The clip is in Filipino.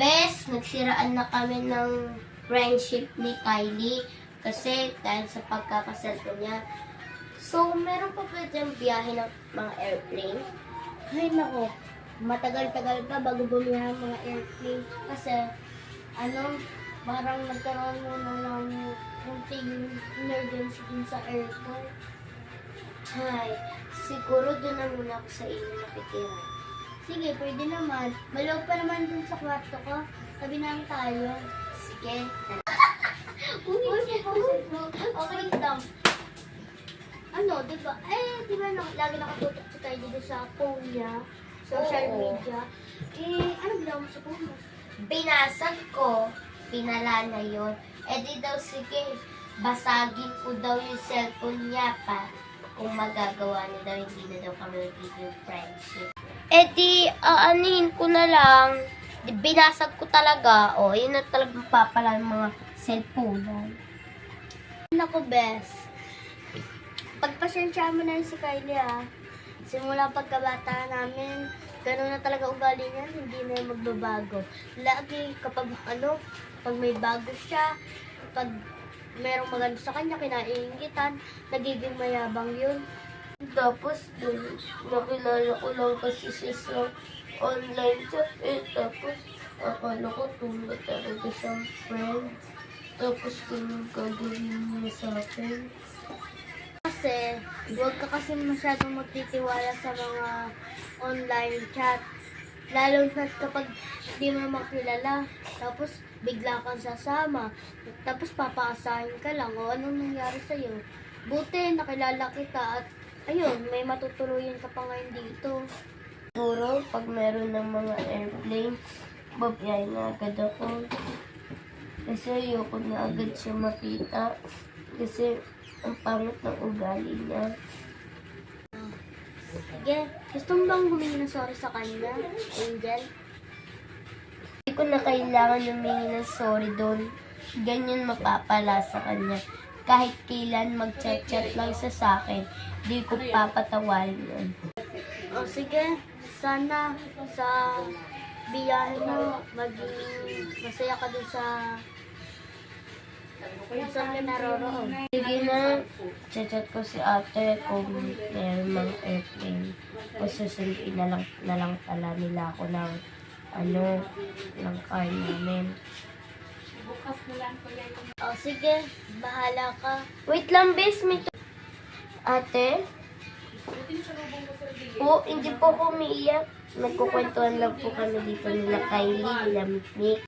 Bes, nagsiraan na kami ng friendship ni Kylie kasi dahil sa pagkakasal ko niya. So, meron pa pwedeng biyahe ng mga airplane? Ay, nako. Matagal-tagal pa bago bumiyahe ng mga airplane. Kasi, parang nagkaroon muna ng kunting emergency din sa airport. Ay, siguro doon na muna ako sa inyo nakikira. Sige, pwede naman. Malawag pa naman dun sa kwarto ko. Tabi na lang tayo. Sige. Okay lang. Diba? Diba lagi nakatutok si Kylie dito sa phone niya, social media. Ano ginawa mo sa phone mo? Binasag ko. Pinala na yun. Di daw, sige, basagin ko daw yung cellphone niya pa. Kung magagawa niya daw, hindi na daw kami magiging friendship. Di, aanihin ko na lang. Binasag ko talaga. Yun na talaga mapapala ng mga cellphone. Naku, Bes. Pagpasensya mo na yun si Kylie, Simula pagkabata namin, gano'n na talaga ugali niya, hindi na yung magbabago. Lagi kapag pag may bago siya, pag merong maganda sa kanya, kinaiingitan, nagiging mayabang yun. Tapos dun, nakilala ko lang kasi siya sa online chat tapos akala ko tulad talaga siyang friend. Tapos ganun gagawin niya sa akin. Kasi, huwag ka kasi masyadong magtitiwala sa mga online chat. Lalo na kapag hindi mo makilala, tapos bigla kang sasama, tapos papaasahin ka lang, anong nangyari sa'yo. Buti, nakilala kita at ayun, may matutuluyan ka pa ngayon dito. Siguro, pag meron ng mga airplane, babiyahin na agad ako. Kasi ayoko na agad siya makita. Kasi ang pangit ng ugali niya. Sige, gusto mo bang humingi ng sorry sa kanya, Angel? Hindi ko na kailangan humingi ng sorry doon. Ganyan mapapala sa kanya. Kahit kailan mag-chat-chat lang siya sa akin, hindi ko papatawarin yun. Sige, sana sa biyahe mo, maging masaya ka dun sa kung saan ka naroroon. Sige na, chat ko si ate kung meron mga airplane. O susunduin na lang pala nila ako ng ng car namin. Sige, bahala ka. Wait lang, bes. Ate? Hindi po ako umiiyak. Nagkukwentuhan lang po kami dito nila Kylie, nila Mick.